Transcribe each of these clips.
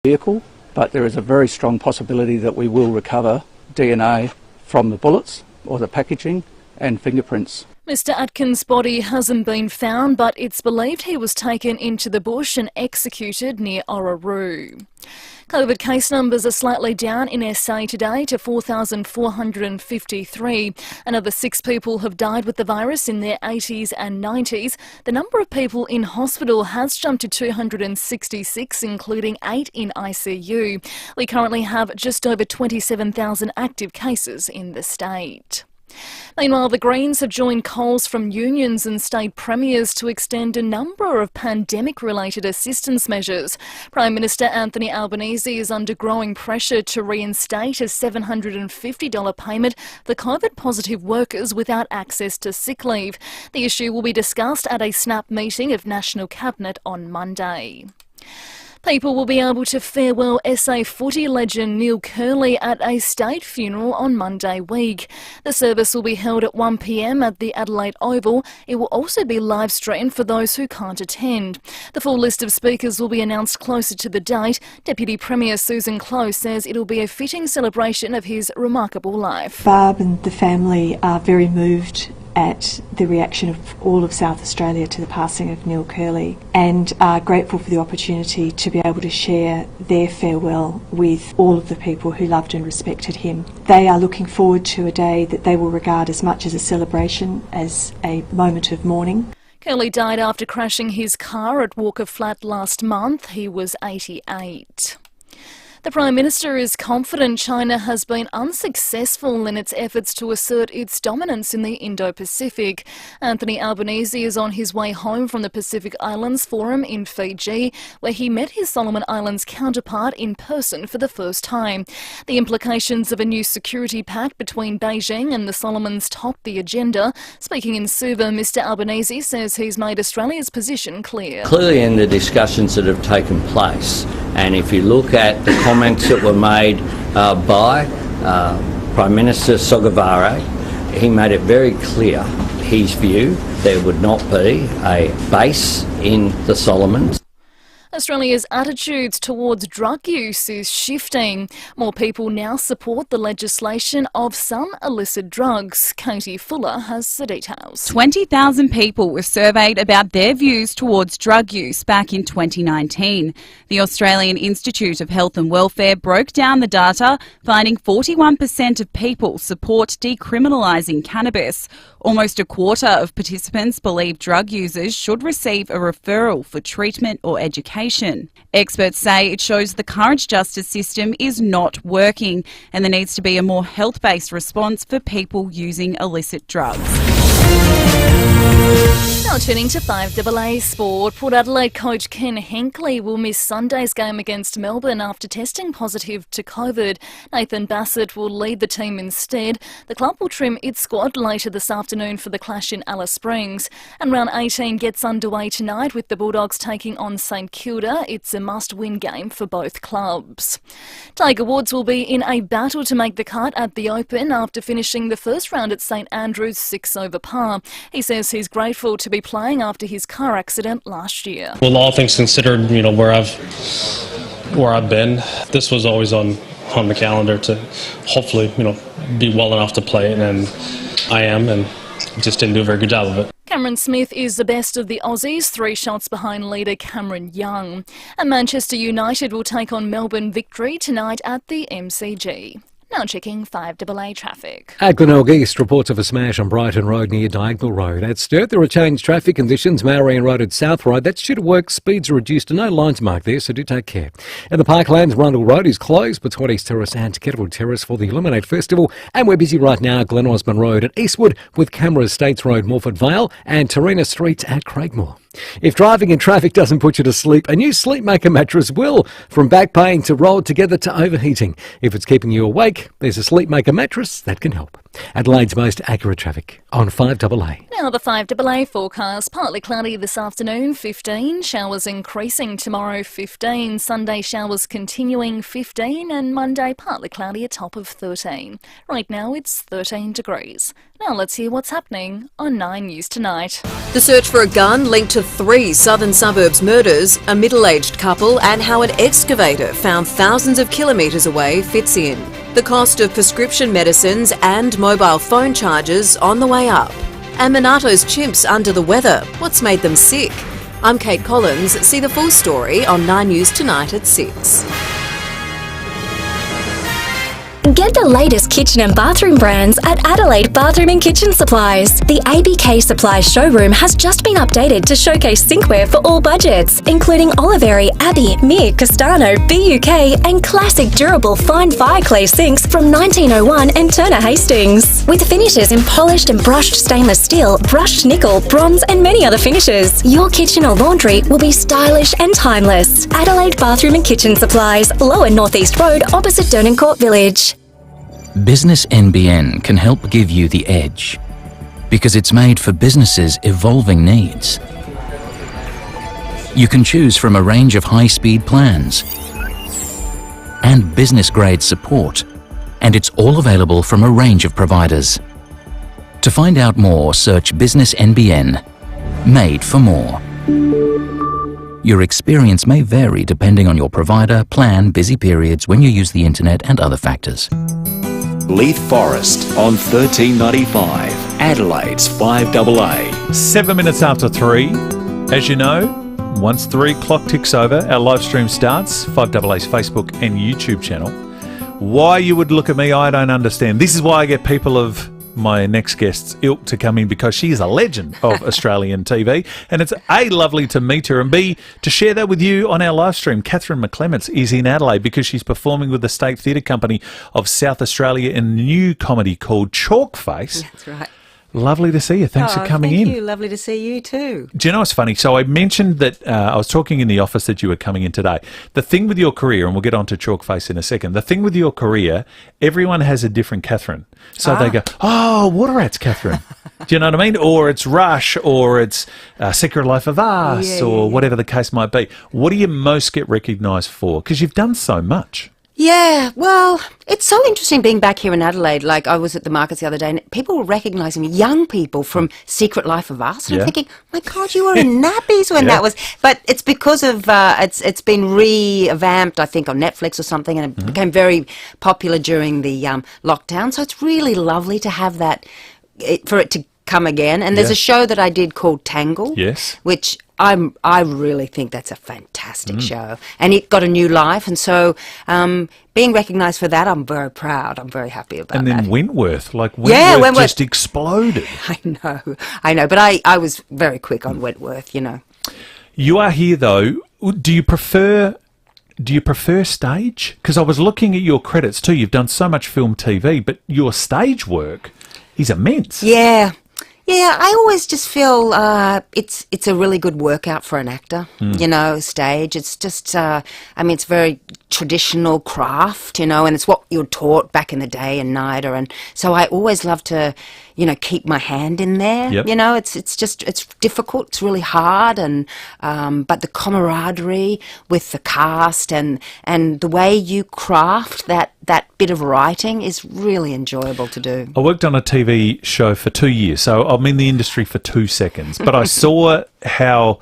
vehicle, but there is a very strong possibility that we will recover DNA from the bullets or the packaging and fingerprints. Mr Atkins' body hasn't been found, but it's believed he was taken into the bush and executed near Orroroo. COVID case numbers are slightly down in SA today to 4,453. Another 6 people have died with the virus in their 80s and 90s. The number of people in hospital has jumped to 266, including 8 in ICU. We currently have just over 27,000 active cases in the state. Meanwhile, the Greens have joined calls from unions and state premiers to extend a number of pandemic-related assistance measures. Prime Minister Anthony Albanese is under growing pressure to reinstate a $750 payment for COVID-positive workers without access to sick leave. The issue will be discussed at a snap meeting of National Cabinet on Monday. People will be able to farewell SA footy legend Neil Curley at a state funeral on Monday week. The service will be held at 1 p.m. at the Adelaide Oval. It will also be live streamed for those who can't attend. The full list of speakers will be announced closer to the date. Deputy Premier Susan Close says it'll be a fitting celebration of his remarkable life. Barb and the family are very moved at the reaction of all of South Australia to the passing of Neil Curley, and are grateful for the opportunity to be able to share their farewell with all of the people who loved and respected him. They are looking forward to a day that they will regard as much as a celebration as a moment of mourning. Curley died after crashing his car at Walker Flat last month. He was 88. The Prime Minister is confident China has been unsuccessful in its efforts to assert its dominance in the Indo-Pacific. Anthony Albanese is on his way home from the Pacific Islands Forum in Fiji, where he met his Solomon Islands counterpart in person for the first time. The implications of a new security pact between Beijing and the Solomons topped the agenda. Speaking in Suva, Mr Albanese says he's made Australia's position clear. Clearly in the discussions that have taken place, and if you look at the comments that were made by Prime Minister Sogavare, he made it very clear his view there would not be a base in the Solomons. Australia's attitudes towards drug use is shifting. More people now support the legislation of some illicit drugs. Katie Fuller has the details. 20,000 people were surveyed about their views towards drug use back in 2019. The Australian Institute of Health and Welfare broke down the data, finding 41% of people support decriminalising cannabis. Almost a quarter of participants believe drug users should receive a referral for treatment or education. Experts say it shows the current justice system is not working and there needs to be a more health-based response for people using illicit drugs. Now turning to 5AA sport, Port Adelaide coach Ken Henkley will miss Sunday's game against Melbourne after testing positive to COVID. Nathan Bassett will lead the team instead. The club will trim its squad later this afternoon for the clash in Alice Springs. And round 18 gets underway tonight with the Bulldogs taking on St Kilda. It's a must-win game for both clubs. Tiger Woods will be in a battle to make the cut at the Open after finishing the first round at St Andrews 6 over par. He says he's grateful to be playing after his car accident last year. Well, all things considered, where I've been, this was always on the calendar to hopefully, be well enough to play it, and I am, and just didn't do a very good job of it. Cameron Smith is the best of the Aussies, 3 shots behind leader Cameron Young. And Manchester United will take on Melbourne Victory tonight at the MCG. Now checking 5AA traffic. At Glenelg East, reports of a smash on Brighton Road near Diagonal Road. At Sturt, there are changed traffic conditions. Marion Road at South Road, that's due to work. Speeds are reduced to no lines marked there, so do take care. At the Parklands, Rundle Road is closed between East Terrace and Kettleville Terrace for the Illuminate Festival. And we're busy right now at Glen Osmond Road at Eastwood with Camera States Road, Morford Vale and Tarina Street at Craigmore. If driving in traffic doesn't put you to sleep, a new Sleepmaker mattress will. From back pain to rolled together to overheating. If it's keeping you awake, there's a Sleepmaker mattress that can help. Adelaide's most accurate traffic on 5AA. Now the 5AA forecast, partly cloudy this afternoon, 15, showers increasing tomorrow, 15, Sunday showers continuing, 15, and Monday partly cloudy, a top of 13. Right now it's 13 degrees. Now let's hear what's happening on 9 News Tonight. The search for a gun linked to 3 southern suburbs murders, a middle-aged couple, and how an excavator found thousands of kilometres away fits in. The cost of prescription medicines and mobile phone charges on the way up. And Monato's chimps under the weather. What's made them sick? I'm Kate Collins. See the full story on 9 News Tonight at 6. Get the latest kitchen and bathroom brands at Adelaide Bathroom and Kitchen Supplies. The ABK Supplies showroom has just been updated to showcase sinkware for all budgets, including Oliveri, Abbey, Mir, Castano, BUK, and classic durable fine fire clay sinks from 1901 and Turner Hastings. With finishes in polished and brushed stainless steel, brushed nickel, bronze, and many other finishes, your kitchen or laundry will be stylish and timeless. Adelaide Bathroom and Kitchen Supplies, Lower North East Road, opposite Dernancourt Village. Business NBN can help give you the edge because it's made for businesses' evolving needs. You can choose from a range of high-speed plans and business-grade support, and it's all available from a range of providers. To find out more, search Business NBN, made for more. Your experience may vary depending on your provider, plan, busy periods, when you use the internet and other factors. Leith Forrest on 1395, Adelaide's 5AA. 7 minutes after 3. As you know, once 3 o'clock ticks over, our live stream starts, 5AA's Facebook and YouTube channel. Why you would look at me, I don't understand. This is why I get people of my next guest's ilk to come in, because she is a legend of Australian TV, and it's A, lovely to meet her, and B, to share that with you on our live stream. Catherine McClements is in Adelaide because she's performing with the State Theatre Company of South Australia in a new comedy called Chalkface. That's right. Lovely to see you. Thanks for coming in. Thank you. Lovely to see you too. Do you know what's funny? So I mentioned that I was talking in the office that you were coming in today. The thing with your career, and we'll get on to Chalkface in a second, the thing with your career, everyone has a different Catherine. So they go, oh, Water Rats Catherine. Do you know what I mean? Or it's Rush, or it's Secret Life of Us, or whatever the case might be. What do you most get recognised for? Because you've done so much. Yeah, well, it's so interesting being back here in Adelaide. Like, I was at the markets the other day and people were recognising me, young people from Secret Life of Us. And I'm thinking, my God, you were in nappies when that was... But it's because of... It's been revamped, I think, on Netflix or something, and it became very popular during the lockdown. So it's really lovely to have that, for it to come again. And there's a show that I did called Tangle, which... I really think that's a fantastic show, and it got a new life, and so being recognised for that, I'm very proud. I'm very happy about that. And then Wentworth, Wentworth just exploded. I know, but I was very quick on Wentworth, you know. You are here though. Do you prefer stage? Because I was looking at your credits too. You've done so much film, TV, but your stage work is immense. Yeah, I always just feel it's a really good workout for an actor, you know, stage. It's just, it's very traditional craft, you know, and it's what you're taught back in the day in NIDA. And so I always love to, you know, keep my hand in there. You know, it's difficult, it's really hard, and but the camaraderie with the cast and the way you craft that bit of writing is really enjoyable to do. I worked on a TV show for 2 years, so I'm in the industry for 2 seconds, but I saw how,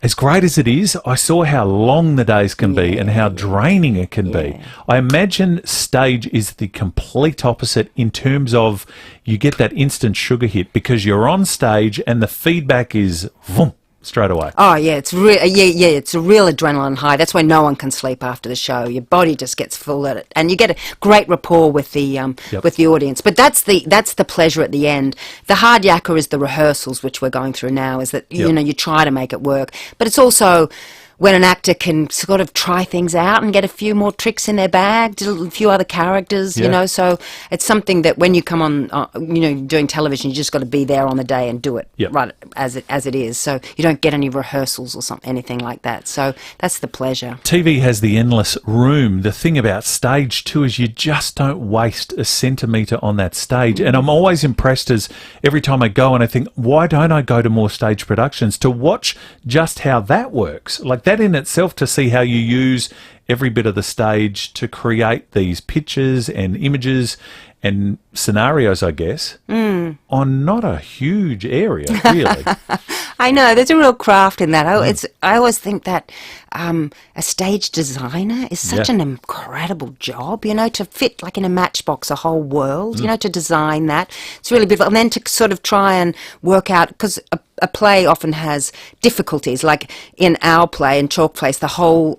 as great as it is, I saw how long the days can be and how draining it can be. I imagine stage is the complete opposite in terms of you get that instant sugar hit because you're on stage and the feedback is vroom, straight away. Oh yeah, it's it's a real adrenaline high. That's why no one can sleep after the show. Your body just gets full at it, and you get a great rapport with the audience. But that's the pleasure at the end. The hard yakka is the rehearsals, which we're going through now. Is that you know, you try to make it work, but it's also when an actor can sort of try things out and get a few more tricks in their bag, a few other characters, you know. So it's something that when you come on, doing television, you just got to be there on the day and do it right as it is. So you don't get any rehearsals or anything like that. So that's the pleasure. TV has the endless room. The thing about stage too is you just don't waste a centimetre on that stage. And I'm always impressed as every time I go and I think, why don't I go to more stage productions to watch just how that works? Like that in itself, to see how you use every bit of the stage to create these pictures and images and scenarios, I guess, on not a huge area, really. I know, there's a real craft in that. I always think that a stage designer is such an incredible job, to fit like in a matchbox a whole world, to design that. It's really beautiful. And then to sort of try and work out, because a play often has difficulties, like in our play, in Chalk Place, the whole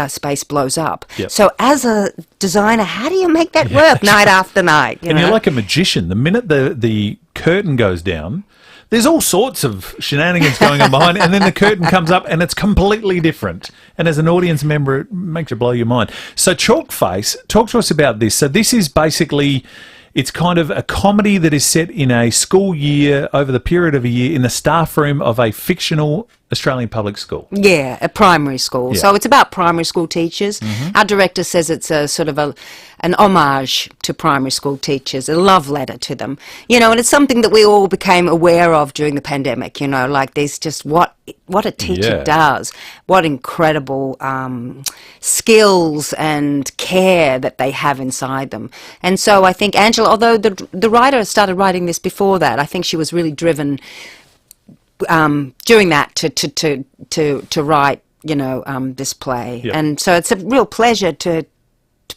space blows up. Yep. So as a designer, how do you make that work night after night? And you're like a magician. The minute the curtain goes down, there's all sorts of shenanigans going on behind, and then the curtain comes up and it's completely different. And as an audience member, it makes you blow your mind. So Chalk Face, talk to us about this. So this is basically, it's kind of a comedy that is set in a school year, over the period of a year, in the staff room of a fictional Australian public school. Yeah, a primary school. Yeah. So it's about primary school teachers. Our director says it's a sort of an homage to primary school teachers, a love letter to them. And it's something that we all became aware of during the pandemic, like there's just what a teacher does, what incredible skills and care that they have inside them. And so I think Angela, although the writer started writing this before that, I think she was really driven during that to write this play. And so it's a real pleasure to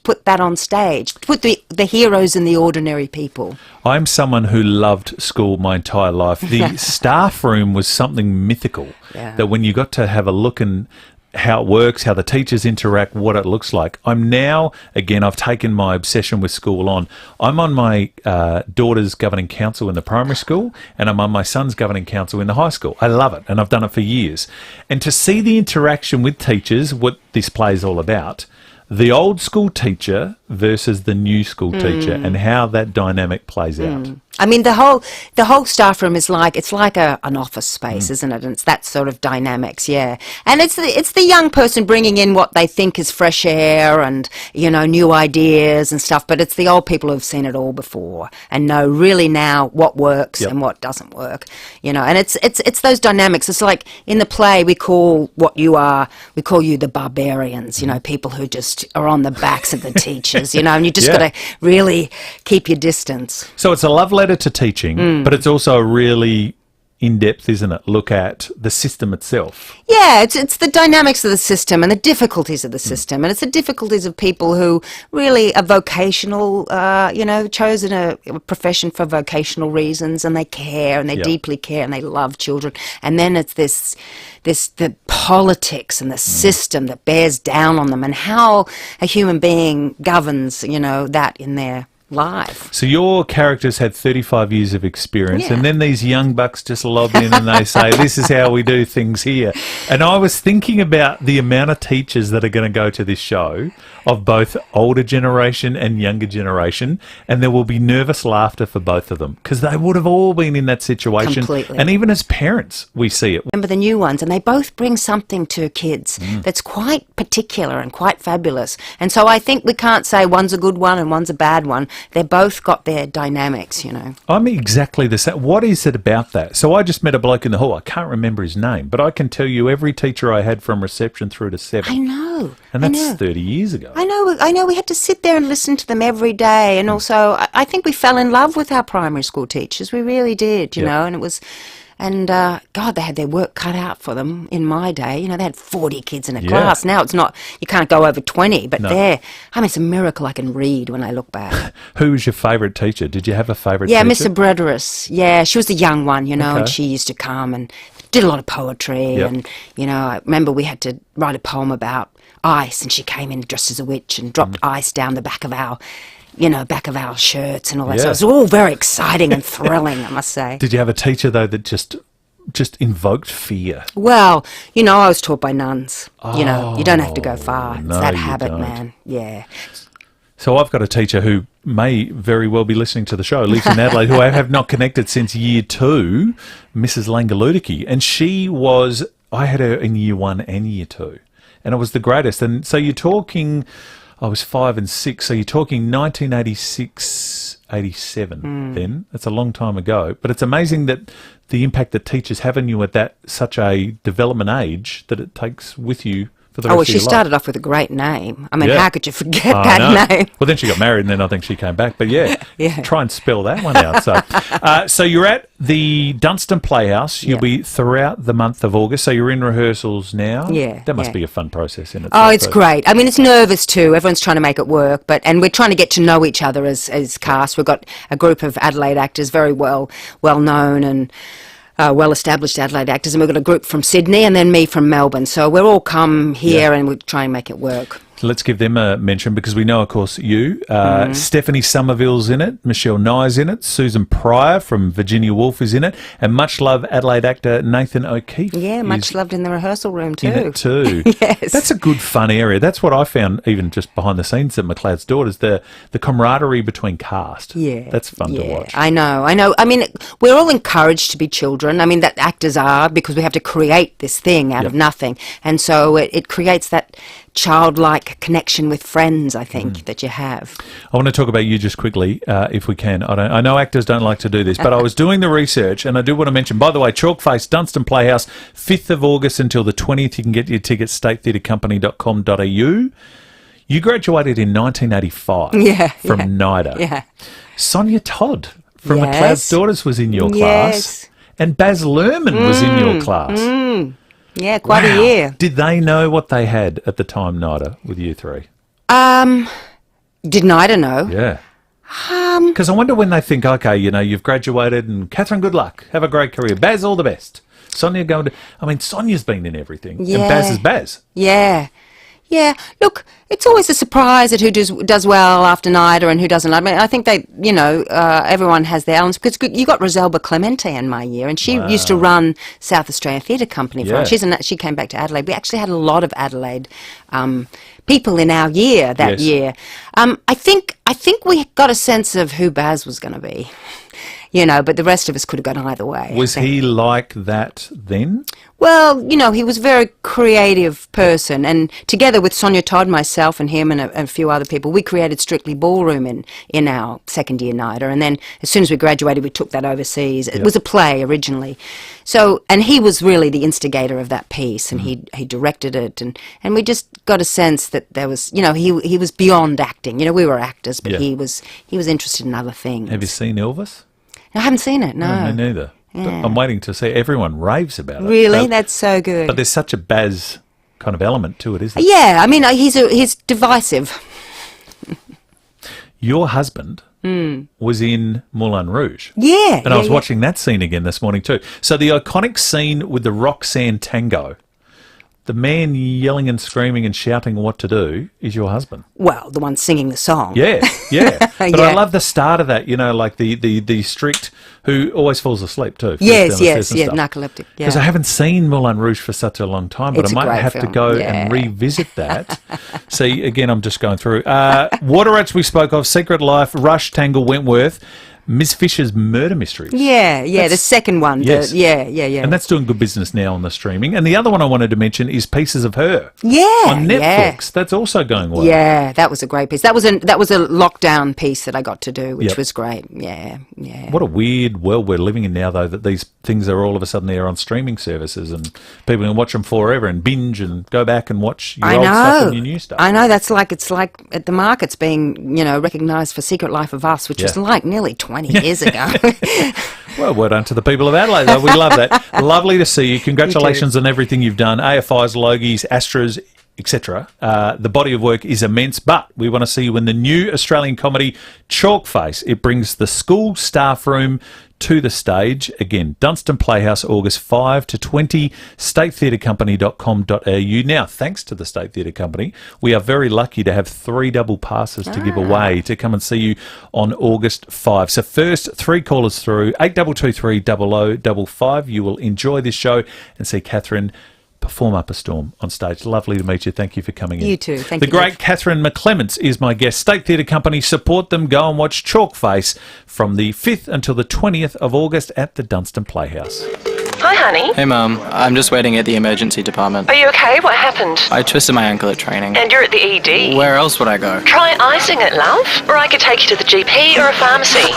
put that on stage, to put the heroes and the ordinary people. I'm someone who loved school my entire life. The staff room was something mythical, that when you got to have a look and how it works, how the teachers interact, what it looks like. I'm now, again, I've taken my obsession with school on. I'm on my daughter's governing council in the primary school, and I'm on my son's governing council in the high school. I love it, and I've done it for years. And to see the interaction with teachers, what this play is all about, the old school teacher versus the new school teacher, and how that dynamic plays out. I mean, the whole staff room is like, it's like an office space, isn't it? And it's that sort of dynamics, And it's the young person bringing in what they think is fresh air and new ideas and stuff. But it's the old people who've seen it all before and know really now what works and what doesn't work. And it's those dynamics. It's like in the play we call what you are, we call you the barbarians. People who just are on the backs of the teachers. And you just got to really keep your distance. So it's a love letter to teaching, but it's also a really in-depth, isn't it, look at the system itself. Yeah, it's the dynamics of the system and the difficulties of the system, and it's the difficulties of people who really are vocational, chosen a profession for vocational reasons, and they care, and they deeply care, and they love children. And then it's the politics and the system that bears down on them, and how a human being governs, that in their life. So your characters had 35 years of experience, and then these young bucks just lob in and they say, this is how we do things here. And I was thinking about the amount of teachers that are going to go to this show, of both older generation and younger generation, and there will be nervous laughter for both of them, because they would have all been in that situation. Completely. And even as parents, we see it. Remember the new ones, and they both bring something to kids that's quite particular and quite fabulous. And so I think we can't say one's a good one and one's a bad one. They've both got their dynamics, I'm exactly the same. What is it about that? So I just met a bloke in the hall. I can't remember his name, but I can tell you every teacher I had from reception through to 7. I know. And that's 30 years ago. I know. We had to sit there and listen to them every day. And also, I think we fell in love with our primary school teachers. We really did, and it was... And, God, they had their work cut out for them in my day. They had 40 kids in a class. Now it's not, you can't go over 20, but it's a miracle I can read when I look back. Who was your favourite teacher? Did you have a favourite teacher? Yeah, Mr. Brederis. Yeah, she was the young one, and she used to come and did a lot of poetry. And, I remember we had to write a poem about ice, and she came in dressed as a witch and dropped ice down the back of our shirts and all that. So it was all very exciting and thrilling, I must say. Did you have a teacher, though, that just just invoked fear? Well, I was taught by nuns. You don't have to go far. It's no, that you habit, don't. man. Yeah. So I've got a teacher who may very well be listening to the show, lives in Adelaide, who I have not connected since year 2, Mrs. Langaludiki. And I had her in year 1 and year 2. And it was the greatest. And so you're talking, I was 5 and 6, so you're talking 1986, 87 then. That's a long time ago. But it's amazing that the impact that teachers have on you at such a development age that it takes with you for the rest of your life. She started off with a great name. I mean, Yeah. how could you forget that name? Well, then she got married and then I think she came back. But yeah, Yeah. try and spell that one out. So you're at the Dunstan Playhouse. You'll be throughout the month of August. So you're in rehearsals now. Yeah, That must yeah. be a fun process in itself. Oh, it's great. I mean, it's nervous too. Everyone's trying to make it work, and we're trying to get to know each other as cast. We've got a group of Adelaide actors, very well known and well-established Adelaide actors, and we've got a group from Sydney and then me from Melbourne. So we're all come here and we try and make it work. Let's give them a mention because we know, of course, you. Stephanie Somerville's in it. Michelle Nye's in it. Susan Pryor from Virginia Woolf is in it. And much-loved Adelaide actor Nathan O'Keefe. Yeah, much loved in the rehearsal room too. In it too. Yes. That's a good fun area. That's what I found even just behind the scenes at McLeod's Daughters, the camaraderie between cast. Yeah. That's fun to watch. I know. I mean, we're all encouraged to be children. I mean, that actors are, because we have to create this thing out of nothing. And so it creates that childlike connection with friends, I think, that you have. I want to talk about you just quickly, if we can. I know actors don't like to do this, but I was doing the research, and I do want to mention, by the way, Chalkface, Dunstan Playhouse, 5th of August until the 20th. You can get your tickets, statetheatrecompany.com.au. You graduated in 1985 from NIDA. Yeah. Sonia Todd from Yes. McLeod's Daughters was in your class. Yes. And Baz Luhrmann was in your class. Yeah, quite a year. Did they know what they had at the time, NIDA, with you three? Did NIDA know? Yeah. Because I wonder when they think, okay, you've graduated, and Catherine, good luck. Have a great career. Baz, all the best. Sonia going to... I mean, Sonia's been in everything. Yeah. And Baz is Baz. Yeah. Yeah, look, it's always a surprise at who does well after NIDA and who doesn't. I mean, I think they, everyone has their elements. Because you got Rosalba Clemente in my year, and she used to run South Australian Theatre Company for us. She came back to Adelaide. We actually had a lot of Adelaide people in our year that year. I think we got a sense of who Baz was going to be. But the rest of us could have gone either way. Was he like that then? Well, he was a very creative person, and together with Sonia Todd, myself and him and a few other people, we created Strictly Ballroom in our second year NIDA, and then as soon as we graduated, we took that overseas. It was a play originally. So, and he was really the instigator of that piece, and he directed it, and we just got a sense that there was, he was beyond acting. We were actors, but he was interested in other things. Have you seen Elvis? I haven't seen it, no. No, me neither. Yeah. I'm waiting to see. Everyone raves about it. Really? That's so good. But there's such a Baz kind of element to it, isn't it? Yeah, I mean, he's divisive. Your husband was in Moulin Rouge. Yeah. And I was watching that scene again this morning too. So the iconic scene with the Roxanne tango, the man yelling and screaming and shouting what to do is your husband. Well, the one singing the song. Yeah. But Yeah. I love the start of that, like the strict who always falls asleep too. Yes, narcoleptic. Yeah. Because I haven't seen Moulin Rouge for such a long time, but It's I a might great have to film. go Yeah. and revisit that. See, again, I'm just going through. Water Rats we spoke of, Secret Life, Rush, Tangle, Wentworth, Miss Fisher's Murder Mysteries. Yeah, the second one. Yes. Yeah. And that's doing good business now on the streaming. And the other one I wanted to mention is Pieces of Her. Yeah. On Netflix. Yeah. That's also going well. Yeah, that was a great piece. That was a lockdown piece that I got to do, which was great. Yeah. What a weird world we're living in now, though, that these things are all of a sudden there on streaming services and people can watch them forever and binge and go back and watch your old stuff and your new stuff. I know. It's like at the market's being, recognised for Secret Life of Us, which was like nearly 20 years ago. Well, well done to the people of Adelaide, though. We love that. Lovely to see you. Congratulations on everything you've done. AFI's, Logies, Astras, etc. The body of work is immense, but we want to see you in the new Australian comedy Chalkface. It brings the school staff room to the stage. Again, Dunstan Playhouse, August 5 to 20, statetheatrecompany.com.au. Now, thanks to the State Theatre Company, we are very lucky to have 3 double passes to give away to come and see you on August 5. So first 3 callers through, 8223 0055. You will enjoy this show and see Catherine perform up a storm on stage. Lovely to meet you. Thank you for coming in. You too. Thank you. The you. great Catherine McClements is my guest. State Theatre Company, support them. Go and watch Chalkface from the 5th until the 20th of August at the Dunstan Playhouse. Hi, honey. Hey, Mum. I'm just waiting at the emergency department. Are you okay? What happened? I twisted my ankle at training. And you're at the ED. Where else would I go? Try icing it, love. Or I could take you to the GP or a pharmacy.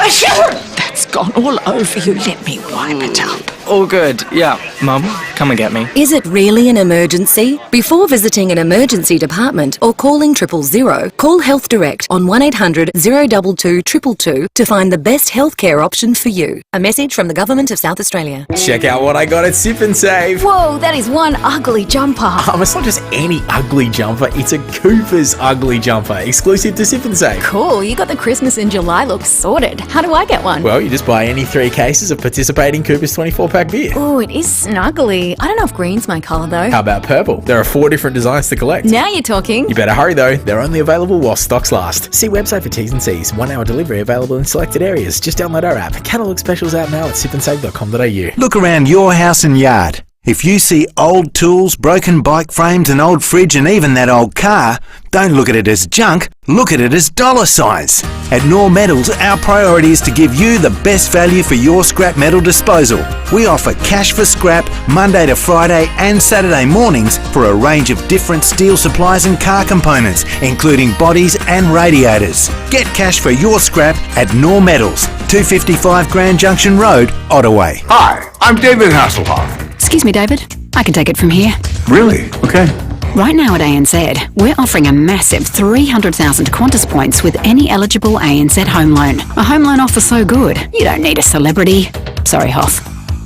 That's gone all over you. Let me wipe it up. All good. Yeah. Mum, come and get me. Is it really an emergency? Before visiting an emergency department or calling 000, call Health Direct on 1800 022 222 to find the best healthcare option for you. A message from the Government of South Australia. Check out what I got at Sip and Save. Whoa, that is one ugly jumper. It's not just any ugly jumper, it's a Cooper's ugly jumper, exclusive to Sip and Save. Cool, you got the Christmas in July look sorted. How do I get one? Well, you just buy any 3 cases of participating Cooper's 24-pack beer. Oh, it is snuggly. I don't know if green's my colour though. How about purple? There are 4 different designs to collect. Now you're talking. You better hurry though, they're only available while stocks last. See website for T's and C's. 1 hour delivery available in selected areas. Just download our app. Catalogue specials out now at sipandsave.com.au. Look around your house and yard. If you see old tools, broken bike frames, an old fridge and even that old car, don't look at it as junk, look at it as dollar signs. At Knorr Metals, our priority is to give you the best value for your scrap metal disposal. We offer cash for scrap Monday to Friday and Saturday mornings for a range of different steel supplies and car components, including bodies and radiators. Get cash for your scrap at Knorr Metals, 255 Grand Junction Road, Ottaway. Hi, I'm David Hasselhoff. Excuse me, David. I can take it from here. Really? Okay. Right now at ANZ, we're offering a massive 300,000 Qantas points with any eligible ANZ home loan. A home loan offer so good, you don't need a celebrity. Sorry, Hoff.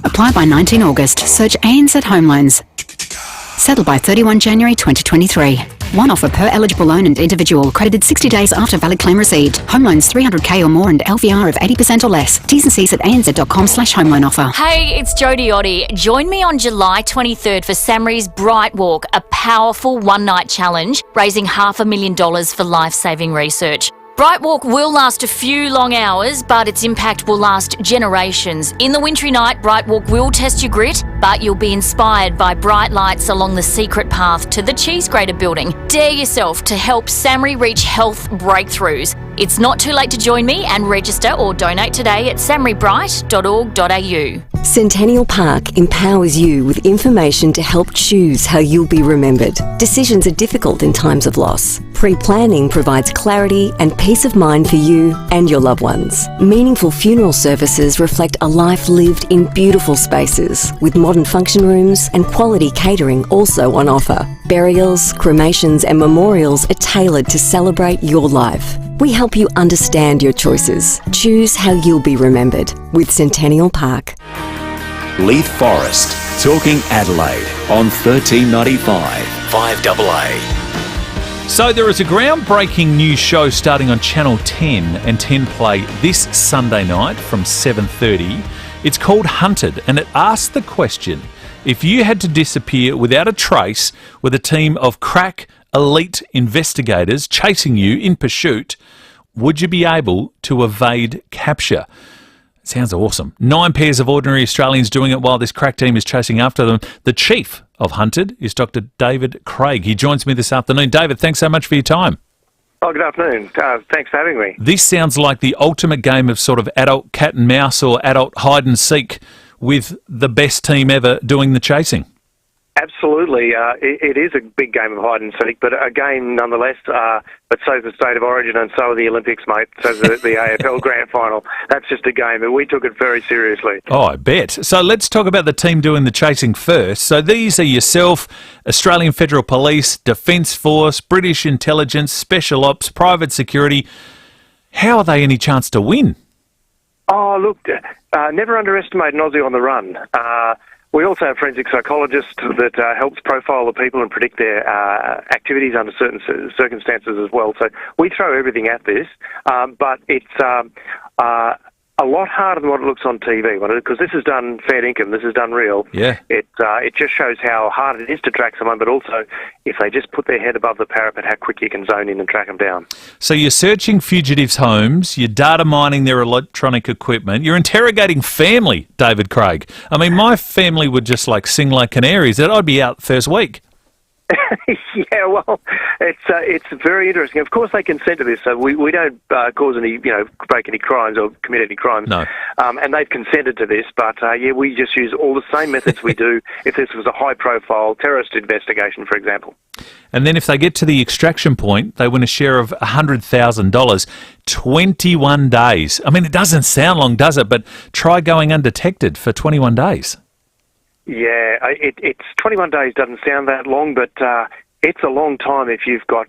Apply by 19 August. Search ANZ Home Loans. Settle by 31 January 2023. One offer per eligible loan and individual. Credited 60 days after valid claim received. Home loans $300K or more and LVR of 80% or less. T's and C's at anz.com/home loan offer. Hey, it's Jodie Oddie. Join me on July 23rd for Samri's Bright Walk, a powerful one-night challenge raising $500,000 for life-saving research. Bright Walk will last a few long hours, but its impact will last generations. In the wintry night, Bright Walk will test your grit, but you'll be inspired by bright lights along the secret path to the Cheese Grater building. Dare yourself to help Samri reach health breakthroughs. It's not too late to join me and register or donate today at samribright.org.au. Centennial Park empowers you with information to help choose how you'll be remembered. Decisions are difficult in times of loss. Pre-planning provides clarity and peace of mind for you and your loved ones. Meaningful funeral services reflect a life lived in beautiful spaces, with modern function rooms and quality catering also on offer. Burials, cremations and memorials are tailored to celebrate your life. We help you understand your choices. Choose how you'll be remembered with Centennial Park. Leith Forrest, talking Adelaide on 1395 5AA. So there is a groundbreaking new show starting on Channel 10 and 10 Play this Sunday night from 7:30. It's called Hunted, and it asks the question, if you had to disappear without a trace with a team of crack elite investigators chasing you in pursuit, would you be able to evade capture? Sounds awesome. 9 pairs of ordinary Australians doing it while this crack team is chasing after them. The chief of Hunted is Dr. David Craig. He joins me this afternoon. David, thanks so much for your time. Oh, good afternoon. Thanks for having me. This sounds like the ultimate game of sort of adult cat and mouse or adult hide and seek with the best team ever doing the chasing. Absolutely. It is a big game of hide and seek, but a game nonetheless. But so's the State of Origin and so are the Olympics, mate. So's the AFL Grand Final. That's just a game, and we took it very seriously. Oh, I bet. So let's talk about the team doing the chasing first. So these are yourself, Australian Federal Police, Defence Force, British Intelligence, Special Ops, Private Security. How are they any chance to win? Oh, look, never underestimate an Aussie on the run. We also have forensic psychologists that helps profile the people and predict their activities under certain circumstances as well. So we throw everything at this, but it's a lot harder than what it looks on TV, because this is done fair income, this is done real. Yeah. It just shows how hard it is to track someone, but also if they just put their head above the parapet, how quick you can zone in and track them down. So you're searching fugitives' homes, you're data mining their electronic equipment, you're interrogating family, David Craig. I mean, my family would just sing like canaries that I'd be out first week. Yeah, well, it's very interesting. Of course, they consent to this, so we don't cause any, break any crimes or commit any crimes. No. And they've consented to this, but we just use all the same methods we do if this was a high-profile terrorist investigation, for example. And then if they get to the extraction point, they win a share of $100,000. 21 days. I mean, it doesn't sound long, does it? But try going undetected for 21 days. Yeah, it's 21 days doesn't sound that long, but it's a long time if you've got,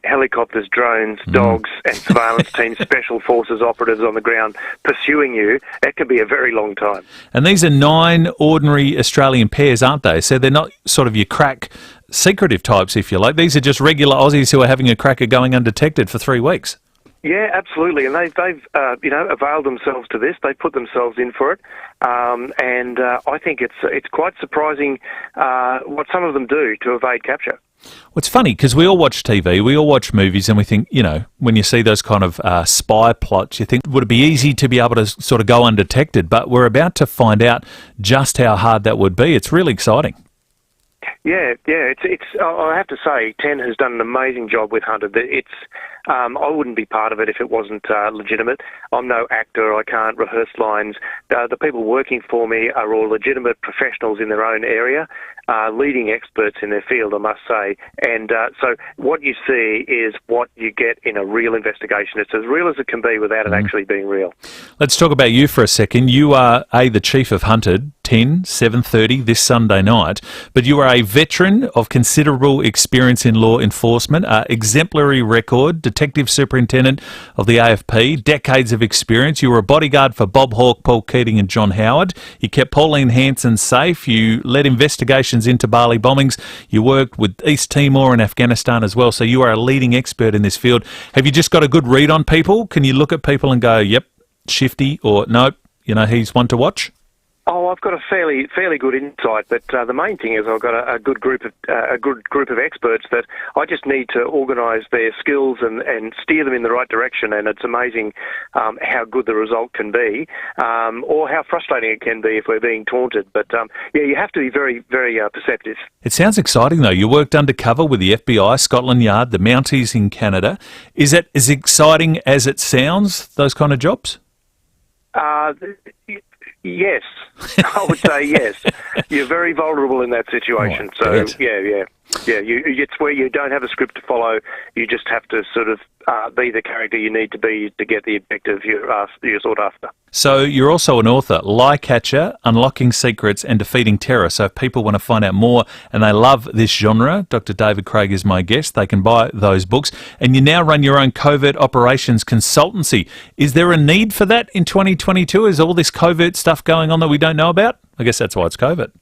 helicopters, drones, dogs, and surveillance teams, special forces operatives on the ground pursuing you. That can be a very long time. And these are 9 ordinary Australian pairs, aren't they? So they're not sort of your crack secretive types, if you like. These are just regular Aussies who are having a crack at going undetected for 3 weeks. Yeah, absolutely, and they've availed themselves to this. They put themselves in for it, and I think it's quite surprising what some of them do to evade capture. Well, it's funny because we all watch TV, we all watch movies, and we think, when you see those kind of spy plots, you think, would it be easy to be able to sort of go undetected? But we're about to find out just how hard that would be. It's really exciting. Yeah. It's. I have to say, 10 has done an amazing job with Hunted. I wouldn't be part of it if it wasn't legitimate. I'm no actor. I can't rehearse lines. The people working for me are all legitimate professionals in their own area, leading experts in their field, I must say. And so what you see is what you get in a real investigation. It's as real as it can be without it actually being real. Let's talk about you for a second. You are, the Chief of Hunted, 7:30 this Sunday night, but you are a veteran of considerable experience in law enforcement, exemplary record, Detective Superintendent of the AFP, decades of experience. You were a bodyguard for Bob Hawke, Paul Keating and John Howard. You kept Pauline Hanson safe. You led investigations into Bali bombings. You worked with East Timor and Afghanistan as well, so you are a leading expert in this field. Have you just got a good read on people? Can you look at people and go, yep, shifty, or nope, he's one to watch? Oh, I've got a fairly good insight, but the main thing is I've got a good group of experts that I just need to organise their skills and steer them in the right direction. And it's amazing how good the result can be, or how frustrating it can be if we're being taunted. But you have to be very, very perceptive. It sounds exciting though. You worked undercover with the FBI, Scotland Yard, the Mounties in Canada. Is it as exciting as it sounds? Those kind of jobs? Yes, I would say yes. You're very vulnerable in that situation. Oh, so, yeah. It's where you don't have a script to follow. You just have to sort of be the character you need to be to get the objective you're sought after. So you're also an author, Lie Catcher, Unlocking Secrets and Defeating Terror. So if people want to find out more and they love this genre, Dr. David Craig is my guest. They can buy those books. And you now run your own covert operations consultancy. Is there a need for that in 2022? Is all this covert stuff going on that we don't know about? I guess that's why it's covert.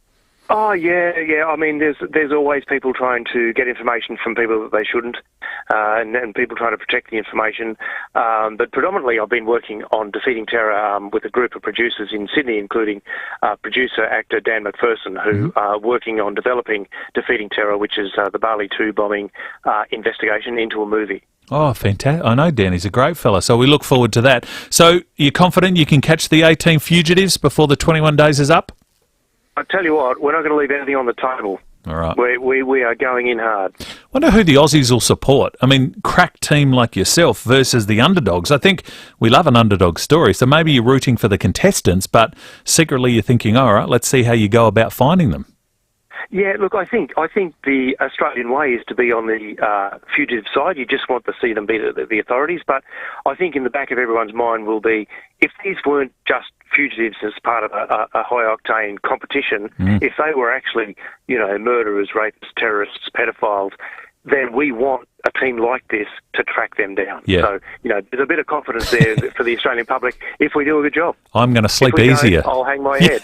Oh, yeah. I mean, there's always people trying to get information from people that they shouldn't, and people trying to protect the information. But predominantly I've been working on Defeating Terror with a group of producers in Sydney, including producer, actor Dan McPherson, who are working on developing Defeating Terror, which is the Bali 2 bombing investigation, into a movie. Oh, fantastic. I know Dan, he's a great fella, so we look forward to that. So you're confident you can catch the 18 fugitives before the 21 days is up? I tell you what, we're not going to leave anything on the table. All right. We are going in hard. Wonder who the Aussies will support. I mean, crack team like yourself versus the underdogs. I think we love an underdog story, so maybe you're rooting for the contestants, but secretly you're thinking, all right, let's see how you go about finding them. Yeah, look, I think the Australian way is to be on the fugitive side. You just want to see them beat the authorities. But I think in the back of everyone's mind will be, if these weren't just fugitives as part of a high-octane competition, if they were actually, murderers, rapists, terrorists, pedophiles, then we want a team like this to track them down. Yeah. So, there's a bit of confidence there for the Australian public if we do a good job. I'm going to sleep If we easier. don't, I'll hang my head.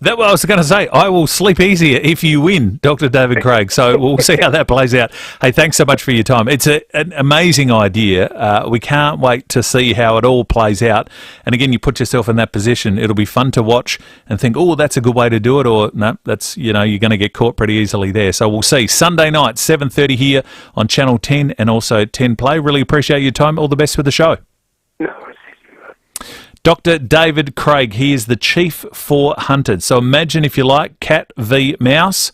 That what I was going to say. I will sleep easier if you win, Dr. David Craig. So we'll see how that plays out. Hey, thanks so much for your time. It's an amazing idea. We can't wait to see how it all plays out. And again, you put yourself in that position. It'll be fun to watch and think, oh, that's a good way to do it. Or no, that's, you're going to get caught pretty easily there. So we'll see. Sunday night, 7:30 here on Channel 10 and also 10 Play. Really appreciate your time. All the best for the show. Dr. David Craig, he is the chief for Hunted. So imagine, if you like, cat v mouse,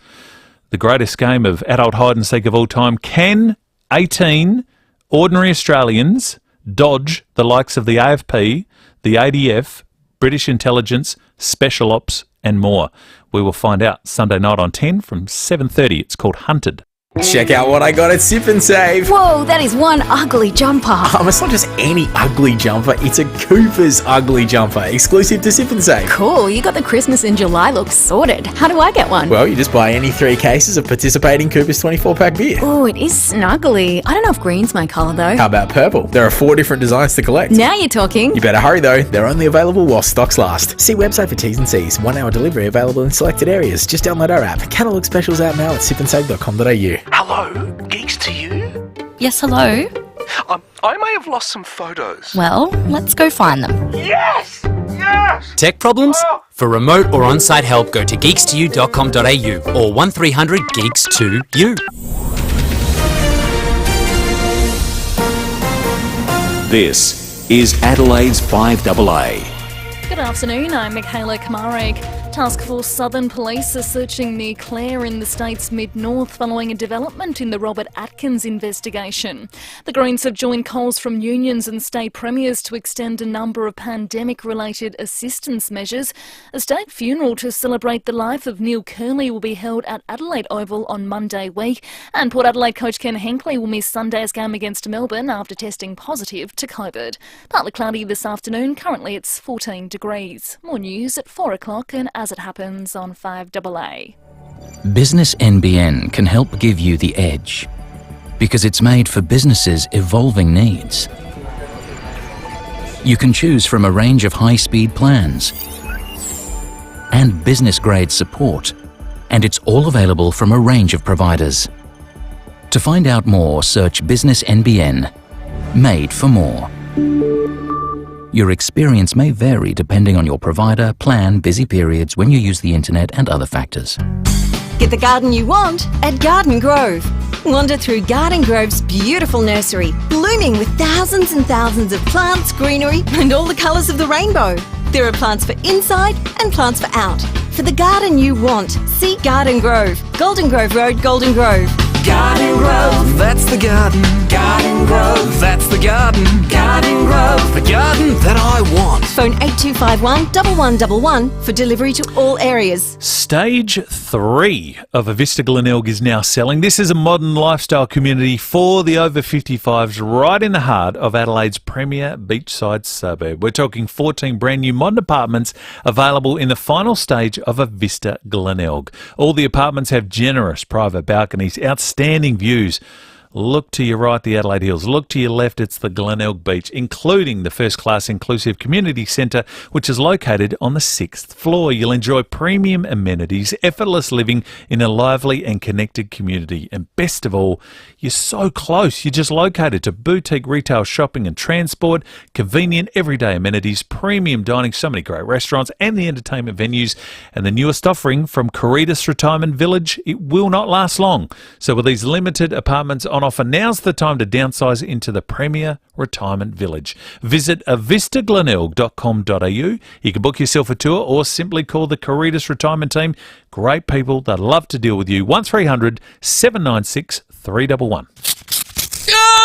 the greatest game of adult hide-and-seek of all time. Can 18 ordinary Australians dodge the likes of the AFP, the ADF, British Intelligence, Special Ops and more? We will find out Sunday night on 10 from 7:30. It's called Hunted. Check out what I got at Sip and Save. Whoa, that is one ugly jumper. It's not just any ugly jumper, it's a Cooper's ugly jumper, exclusive to Sip and Save. Cool, you got the Christmas in July look sorted. How do I get one? Well, you just buy any 3 cases of participating Cooper's 24-pack beer. Oh, it is snuggly. I don't know if green's my colour though. How about purple? There are 4 different designs to collect. Now you're talking. You better hurry though, they're only available while stocks last. See website for T's and C's. 1-hour delivery available in selected areas. Just download our app. Catalogue specials out now at sipandsave.com.au. Hello, geeks to you? Yes, hello? I may have lost some photos. Well, let's go find them. Yes! Yes! Tech problems? For remote or on-site help, go to geeks2u.com.au or 1300 geeks to you. This is Adelaide's 5AA. Good afternoon, I'm Michaela Kamarek. Task Force Southern Police are searching near Clare in the state's mid-north following a development in the Robert Atkins investigation. The Greens have joined calls from unions and state premiers to extend a number of pandemic-related assistance measures. A state funeral to celebrate the life of Neil Curley will be held at Adelaide Oval on Monday week, and Port Adelaide coach Ken Henkley will miss Sunday's game against Melbourne after testing positive to COVID. Partly cloudy this afternoon, currently it's 14 degrees. More news at 4 o'clock and as it happens on 5AA. Business NBN can help give you the edge because it's made for businesses' evolving needs. You can choose from a range of high-speed plans and business-grade support, and it's all available from a range of providers. To find out more, search Business NBN, made for more. Your experience may vary depending on your provider, plan, busy periods, when you use the internet and other factors. Get the garden you want at Garden Grove. Wander through Garden Grove's beautiful nursery, blooming with thousands and thousands of plants, greenery and all the colours of the rainbow. There are plants for inside and plants for out. For the garden you want, see Garden Grove. Golden Grove Road, Golden Grove. Garden Grove, that's the garden. Garden Grove, that's the garden. Garden Grove, the garden that I want. Phone 8251 1111 for delivery to all areas. Stage 3 of Avista Glenelg is now selling. This is a modern lifestyle community for the over 55s right in the heart of Adelaide's premier beachside suburb. We're talking 14 brand new modern apartments available in the final stage of Avista Glenelg. All the apartments have generous private balconies, outstanding views. Look to your right, the Adelaide Hills. Look to your left, it's the Glenelg Beach, including the first-class inclusive community centre, which is located on the 6th floor. You'll enjoy premium amenities, effortless living in a lively and connected community. And best of all, you're so close. You're just located to boutique retail shopping and transport, convenient everyday amenities, premium dining, so many great restaurants and the entertainment venues. And the newest offering from Caritas Retirement Village, it will not last long. So with these limited apartments on offer, now's the time to downsize into the premier retirement village. Visit avistaglenelg.com.au. You can book yourself a tour or simply call the Caritas Retirement Team. Great people, they'd love to deal with you. 1300 796 311.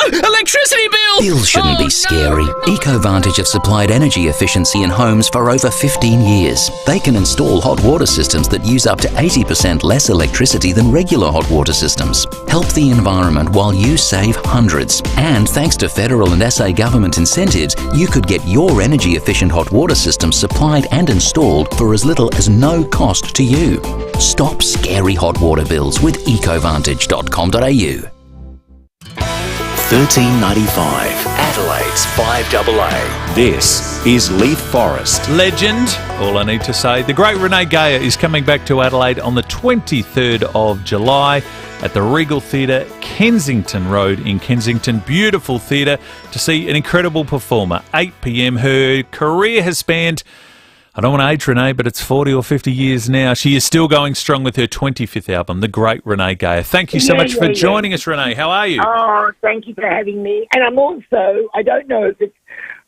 Electricity bill! Bills shouldn't be scary. EcoVantage have supplied energy efficiency in homes for over 15 years. They can install hot water systems that use up to 80% less electricity than regular hot water systems. Help the environment while you save hundreds. And thanks to federal and SA government incentives, you could get your energy efficient hot water system supplied and installed for as little as no cost to you. Stop scary hot water bills with ecovantage.com.au. $13.95. Adelaide's 5AA. This is Leith Forrest. Legend, all I need to say. The great Renee Geyer is coming back to Adelaide on the 23rd of July at the Regal Theatre, Kensington Road in Kensington. Beautiful theatre to see an incredible performer. 8 p.m. Her career has spanned, I don't want to age Renee, but it's 40 or 50 years now. She is still going strong with her 25th album, The Great Renee Geyer. Thank you so much for joining us, Renee. How are you? Oh, thank you for having me. And I'm also, I don't know if it's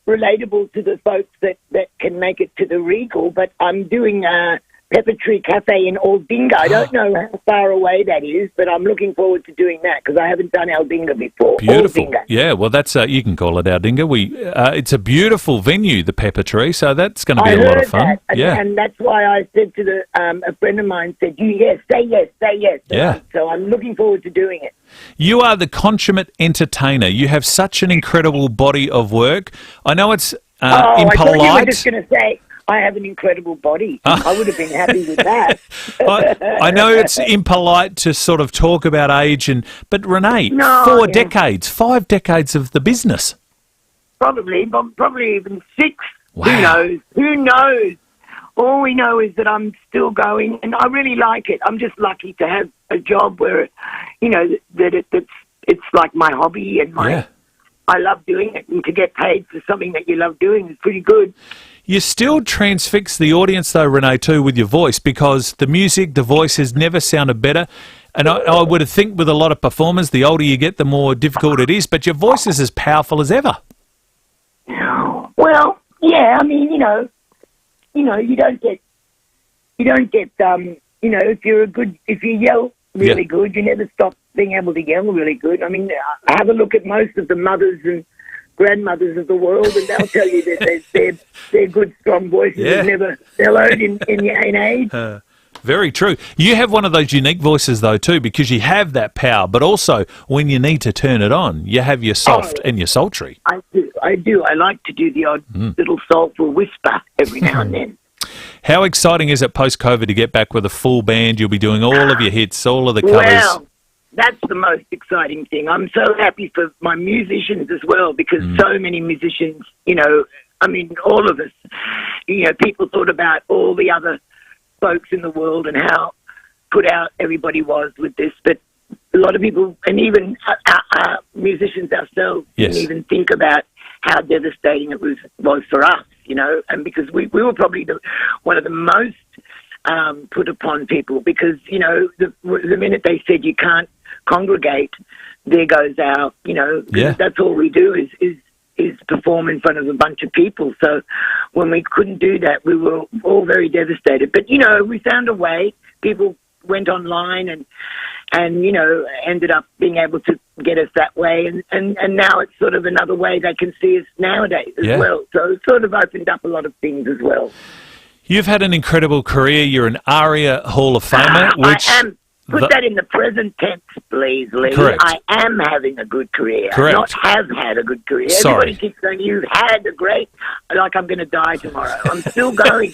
relatable to the folks that can make it to the Regal, but I'm doing a Pepper Tree Cafe in Aldinga. I don't know how far away that is, but I'm looking forward to doing that because I haven't done Aldinga before. Beautiful. Aldinga. Yeah, well, that's you can call it Aldinga. It's a beautiful venue, the Pepper Tree, so that's going to be a lot of fun. That, and that's why I said to a friend of mine said, say yes. Yeah. So I'm looking forward to doing it. You are the consummate entertainer. You have such an incredible body of work. I know it's impolite. I thought you were just going to say, I have an incredible body. I would have been happy with that. I know it's impolite to sort of talk about age, but Renee, 5 decades of the business. Probably even 6. Wow. Who knows? All we know is that I'm still going, and I really like it. I'm just lucky to have a job where, it's like my hobby and I love doing it, and to get paid for something that you love doing is pretty good. You still transfix the audience, though, Renee, too, with your voice, because the music, the voice has never sounded better. And I would think with a lot of performers, the older you get, the more difficult it is. But your voice is as powerful as ever. Well, yeah, I mean, you don't get, if you yell really good, you never stop being able to yell really good. I mean, have a look at most of the mothers and grandmothers of the world, and they'll tell you that their good, strong voices have never mellowed in age. Very true. You have one of those unique voices, though, too, because you have that power, but also when you need to turn it on, you have your soft and your sultry. I do. I like to do the odd little soulful whisper every now and then. How exciting is it post-COVID to get back with a full band? You'll be doing all of your hits, all of the covers. Well, that's the most exciting thing. I'm so happy for my musicians as well, because so many musicians, all of us, people thought about all the other folks in the world and how put out everybody was with this. But a lot of people, and even our musicians ourselves, didn't even think about how devastating it was for us, and because we were probably one of the most put upon people, because, the minute they said you can't congregate, there goes our, that's all we do is perform in front of a bunch of people. So when we couldn't do that, we were all very devastated. But, we found a way. People went online and ended up being able to get us that way. And now it's sort of another way they can see us nowadays as well. So it sort of opened up a lot of things as well. You've had an incredible career. You're an ARIA Hall of Famer. I am. Put that in the present tense, please, Lee. Correct. I am having a good career. Correct. Not have had a good career. Sorry. Everybody keeps saying you've had a great, like I'm going to die tomorrow. I'm still going.